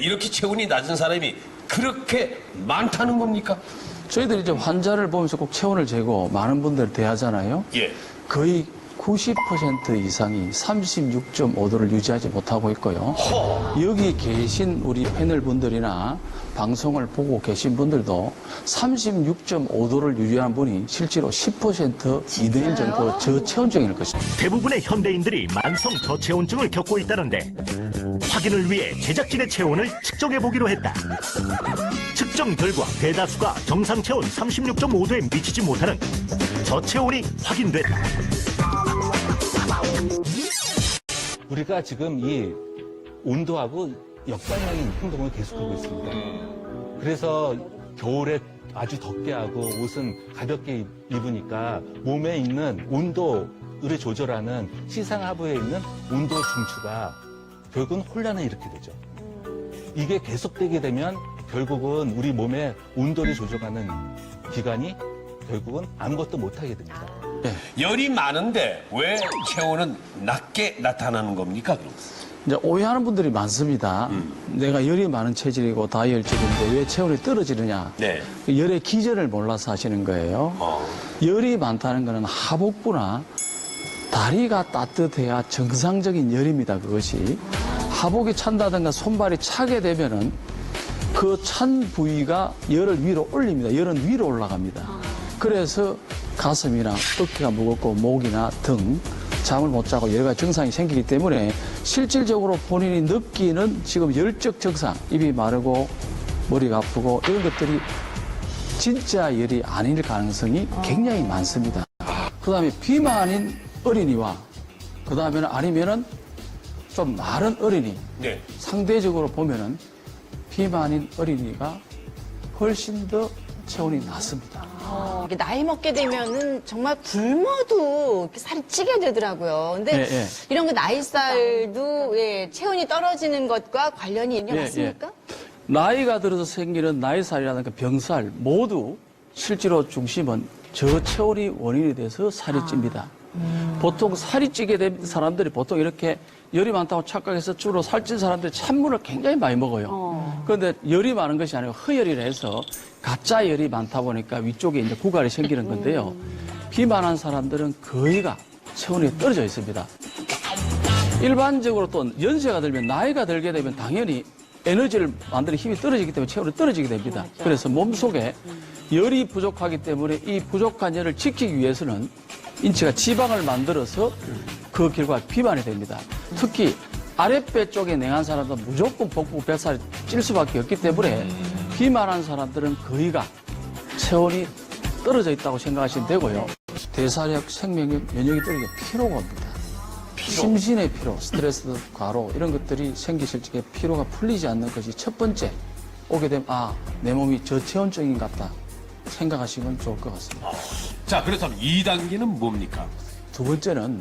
이렇게 체온이 낮은 사람이 그렇게 많다는 겁니까? 저희들이 이제 환자를 보면서 꼭 체온을 재고 많은 분들을 대하잖아요. 예. 거의 90% 이상이 36.5도를 유지하지 못하고 있고요. 여기 계신 우리 패널 분들이나 방송을 보고 계신 분들도 36.5도를 유지한 분이 실제로 10% 이내인 정도로 저체온증일 것입니다. 대부분의 현대인들이 만성 저체온증을 겪고 있다는데 확인을 위해 제작진의 체온을 측정해보기로 했다. 측정 결과 대다수가 정상 체온 36.5도에 미치지 못하는 저체온이 확인됐다. 우리가 지금 이 온도하고 역방향인 행동을 계속하고 있습니다. 그래서 겨울에 아주 덥게 하고 옷은 가볍게 입으니까 몸에 있는 온도를 조절하는 시상하부에 있는 온도 중추가 결국은 혼란을 일으키게 되죠. 이게 계속되게 되면 결국은 우리 몸의 온도를 조절하는 기관이 결국은 아무것도 못하게 됩니다. 열이 많은데 왜 체온은 낮게 나타나는 겁니까? 그럼? 이제 오해하는 분들이 많습니다. 내가 열이 많은 체질이고 다이얼질인데 왜 체온이 떨어지느냐. 네. 그 열의 기전을 몰라서 하시는 거예요. 열이 많다는 것은 하복부나 다리가 따뜻해야 정상적인 열입니다. 그것이. 하복이 찬다든가 손발이 차게 되면은 그 찬 부위가 열을 위로 올립니다. 열은 위로 올라갑니다. 그래서 가슴이나 어깨가 무겁고 목이나 등 잠을 못 자고 여러 가지 증상이 생기기 때문에 실질적으로 본인이 느끼는 지금 열적 증상, 입이 마르고 머리가 아프고 이런 것들이 진짜 열이 아닐 가능성이 굉장히 많습니다. 그다음에 비만인 어린이와 그다음에는 아니면은 좀 마른 어린이 네. 상대적으로 보면은 비만인 어린이가 훨씬 더 체온이 낮습니다. 이게 나이 먹게 되면은 정말 굶어도 이렇게 살이 찌게 되더라고요. 근데 예, 예. 이런 거 나이살도 체온이 떨어지는 것과 관련이 있는 게 예, 맞습니까? 나이가 들어서 생기는 나이살이라든가 병살 모두 실제로 중심은 저체온이 원인이 돼서 살이 찝니다. 보통 살이 찌게 된 사람들이 보통 이렇게 열이 많다고 착각해서 주로 살찐 사람들이 찬물을 굉장히 많이 먹어요. 그런데 열이 많은 것이 아니고 허열이라 해서 가짜 열이 많다 보니까 위쪽에 이제 구갈이 생기는 건데요. 비만한 사람들은 거의가 체온이 떨어져 있습니다. 일반적으로 또 연세가 들면 나이가 들게 되면 당연히 에너지를 만드는 힘이 떨어지기 때문에 체온이 떨어지게 됩니다. 그래서 몸속에 열이 부족하기 때문에 이 부족한 열을 지키기 위해서는 인체가 지방을 만들어서 그 결과 비만이 됩니다. 특히 아랫배 쪽에 냉한 사람들은 무조건 복부 뱃살이 찔 수밖에 없기 때문에 비만한 사람들은 거의가 체온이 떨어져 있다고 생각하시면 되고요. 대사력, 생명력, 면역이 떨어지게 피로가 옵니다. 심신의 피로, 스트레스, 과로 이런 것들이 생기실 적에 피로가 풀리지 않는 것이 첫 번째 오게 되면 내 몸이 저체온증인 것 같다 생각하시면 좋을 것 같습니다. 자, 그렇다면 2단계는 뭡니까? 두 번째는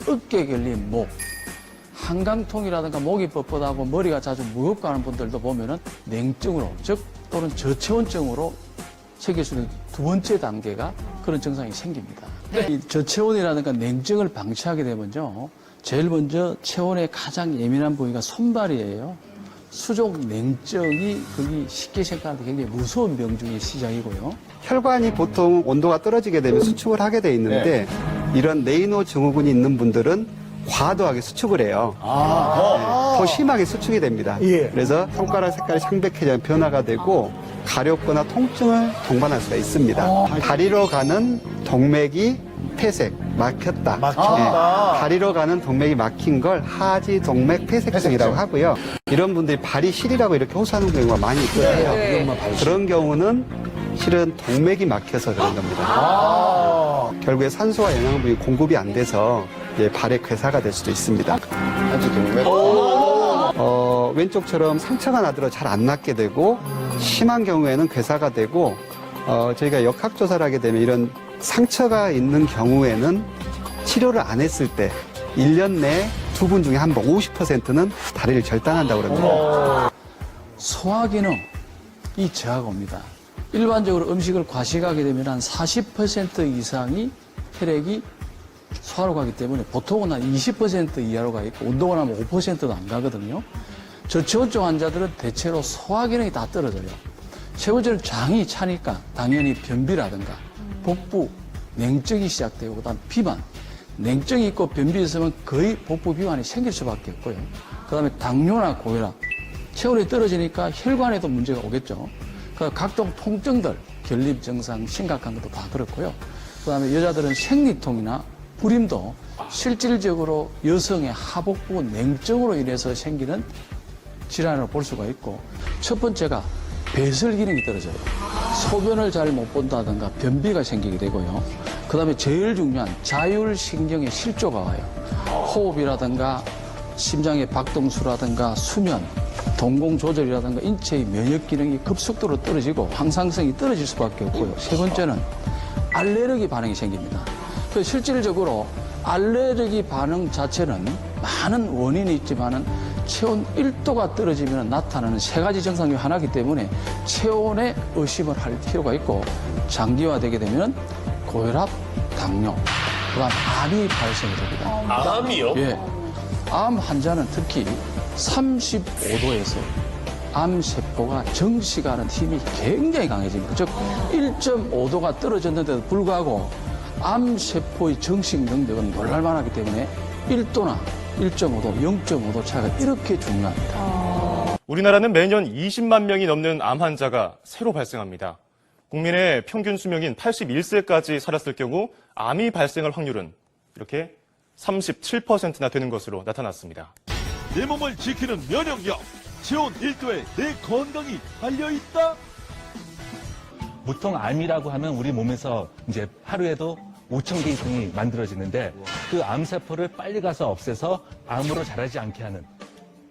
어깨 결림 목, 한강통이라든가 목이 뻣뻣하고 머리가 자주 무겁고 하는 분들도 보면은 냉증으로 즉 또는 저체온증으로 생길 수 있는 두 번째 단계가 그런 증상이 생깁니다. 이 저체온이라든가 냉증을 방치하게 되면요, 제일 먼저 체온에 가장 예민한 부위가 손발이에요. 수족 냉증이 거기 쉽게 생각하는데 굉장히 무서운 병 중에 시작이고요. 혈관이 보통 온도가 떨어지게 되면 수축을 하게 돼 있는데 이런 네이노 증후군이 있는 분들은 과도하게 수축을 해요. 더 심하게 수축이 됩니다. 그래서 손가락 색깔이 창백해져 변화가 되고 가렵거나 통증을 동반할 수가 있습니다. 다리로 가는 동맥이 폐색, 막혔다. 다리로 가는 동맥이 막힌 걸 하지 동맥 폐색증이라고 하고요. 이런 분들이 발이 시리라고 이렇게 호소하는 경우가 많이 있거든요. 그런 경우는 실은 동맥이 막혀서 그런 겁니다. 결국에 산소와 영양분이 공급이 안 돼서 발에 괴사가 될 수도 있습니다. 왼쪽처럼 상처가 나더라도 잘 안 낫게 되고 심한 경우에는 괴사가 되고 저희가 역학조사를 하게 되면 이런 상처가 있는 경우에는 치료를 안 했을 때 1년 내에 2분 중에 한 번 50%는 다리를 절단한다고 그럽니다. 소화기능이 저하가 옵니다. 일반적으로 음식을 과식하게 되면 한 40% 이상이 혈액이 소화로 가기 때문에 보통은 한 20% 이하로 가 있고 운동을 하면 5%도 안 가거든요. 저체온증 환자들은 대체로 소화 기능이 다 떨어져요. 최고저는 장이 차니까 당연히 변비라든가 복부 냉증이 시작되고 그다음 비만, 냉증이 있고 변비 있으면 거의 복부 비만이 생길 수밖에 없고요. 그다음에 당뇨나 고혈압, 체온이 떨어지니까 혈관에도 문제가 오겠죠. 각종 통증들, 결립 증상 심각한 것도 다 그렇고요. 그다음에 여자들은 생리통이나 불임도 실질적으로 여성의 하복부 냉증으로 인해서 생기는 질환을 볼 수가 있고, 첫 번째가 배설 기능이 떨어져요. 소변을 잘 못 본다든가 변비가 생기게 되고요. 그다음에 제일 중요한 자율신경의 실조가 와요. 호흡이라든가 심장의 박동수라든가 수면, 동공 조절이라든가 인체의 면역 기능이 급속도로 떨어지고 항상성이 떨어질 수밖에 없고요. 세 번째는 알레르기 반응이 생깁니다. 그래서 실질적으로 알레르기 반응 자체는 많은 원인이 있지만은 체온 1도가 떨어지면 나타나는 세 가지 증상 중 하나이기 때문에 체온에 의심을 할 필요가 있고, 장기화되게 되면 고혈압, 당뇨, 그다음 암이 발생이 됩니다. 암이요? 예. 암 환자는 특히 35도에서 암세포가 정식하는 힘이 굉장히 강해집니다. 즉 1.5도가 떨어졌는데도 불구하고 암세포의 정식 능력은 놀랄만하기 때문에 1도나 1.5도, 0.5도 차이가 이렇게 중요합니다. 우리나라는 매년 20만 명이 넘는 암 환자가 새로 발생합니다. 국민의 평균 수명인 81세까지 살았을 경우 암이 발생할 확률은 이렇게 37%나 되는 것으로 나타났습니다. 내 몸을 지키는 면역력, 체온 1도에 내 건강이 달려있다? 보통 암이라고 하면 우리 몸에서 이제 하루에도 5,000개 이상이 만들어지는데 그 암세포를 빨리 가서 없애서 암으로 자라지 않게 하는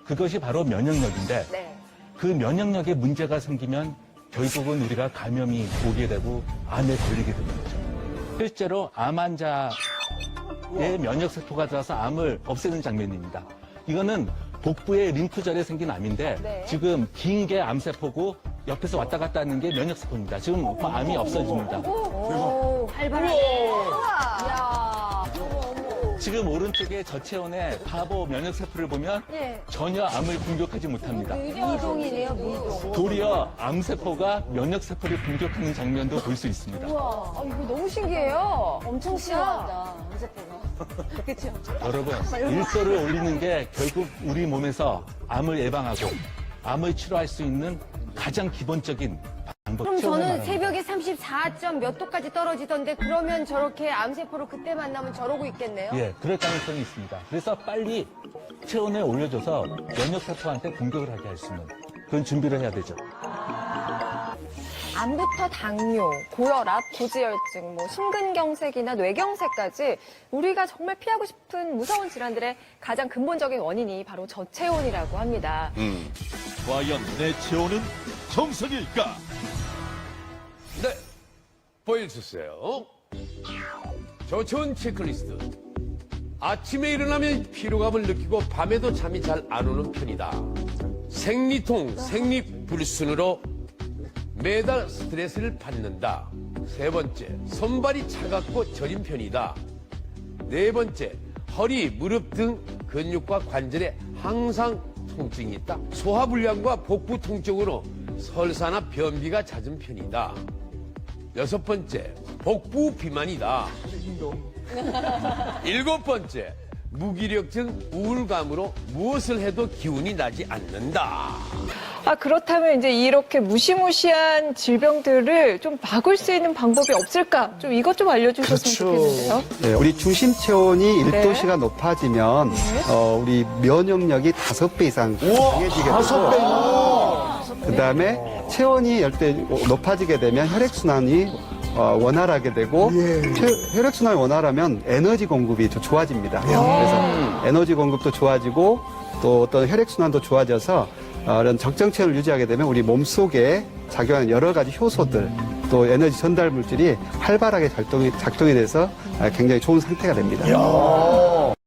그것이 바로 면역력인데 그 면역력에 문제가 생기면 결국은 우리가 감염이 오게 되고 암에 걸리게 되는 거죠. 실제로 암 환자의 면역세포가 들어서 암을 없애는 장면입니다. 이거는 복부의 림프절에 생긴 암인데 지금 긴 게 암세포고 옆에서 왔다 갔다 하는 게 면역세포입니다. 지금 암이 없어집니다. 지금 오른쪽에 저체온의 바보 면역세포를 보면 전혀 암을 공격하지 못합니다. 무동이네요, 무동. 도리어 암세포가 면역세포를 공격하는 장면도 볼 수 있습니다. 우와, 이거 너무 신기해요. 엄청 신기하다, 암세포가. 그렇죠? 여러분, 일도를 올리는 게 결국 우리 몸에서 암을 예방하고 암을 치료할 수 있는 가장 기본적인 방법. 그럼 체온을 저는 말합니다. 새벽에 34점 몇 도까지 떨어지던데 그러면 저렇게 암세포를 그때 만나면 저러고 있겠네요? 예, 그럴 가능성이 있습니다. 그래서 빨리 체온을 올려줘서 면역세포한테 공격을 하게 할 수 있는 그런 준비를 해야 되죠. 암부터 당뇨, 고혈압, 고지혈증, 심근경색이나 뇌경색까지 우리가 정말 피하고 싶은 무서운 질환들의 가장 근본적인 원인이 바로 저체온이라고 합니다. 과연 내 체온은 정상일까? 네, 보여주세요. 저체온 체크리스트. 아침에 일어나면 피로감을 느끼고 밤에도 잠이 잘 안 오는 편이다. 생리통, 생리불순으로 매달 스트레스를 받는다. 세 번째, 손발이 차갑고 저린 편이다. 네 번째, 허리, 무릎 등 근육과 관절에 항상 통증이 있다. 소화불량과 복부 통증으로 설사나 변비가 잦은 편이다. 여섯 번째, 복부 비만이다. 일곱 번째, 무기력증, 우울감으로 무엇을 해도 기운이 나지 않는다. 그렇다면 이제 이렇게 무시무시한 질병들을 좀 막을 수 있는 방법이 없을까? 좀 이것 좀 알려주셨으면 좋겠는데요. 네, 우리 중심 체온이 1도씨가 높아지면 우리 면역력이 5배 이상 강해지게 되고, 그다음에 체온이 10배 높아지게 되면 혈액순환이 원활하게 되고, 혈액순환이 원활하면 에너지 공급이 더 좋아집니다. 그래서 에너지 공급도 좋아지고 또 어떤 혈액순환도 좋아져서 이런 적정 체온을 유지하게 되면 우리 몸속에 작용하는 여러 가지 효소들 또 에너지 전달 물질이 활발하게 작동이 돼서 굉장히 좋은 상태가 됩니다.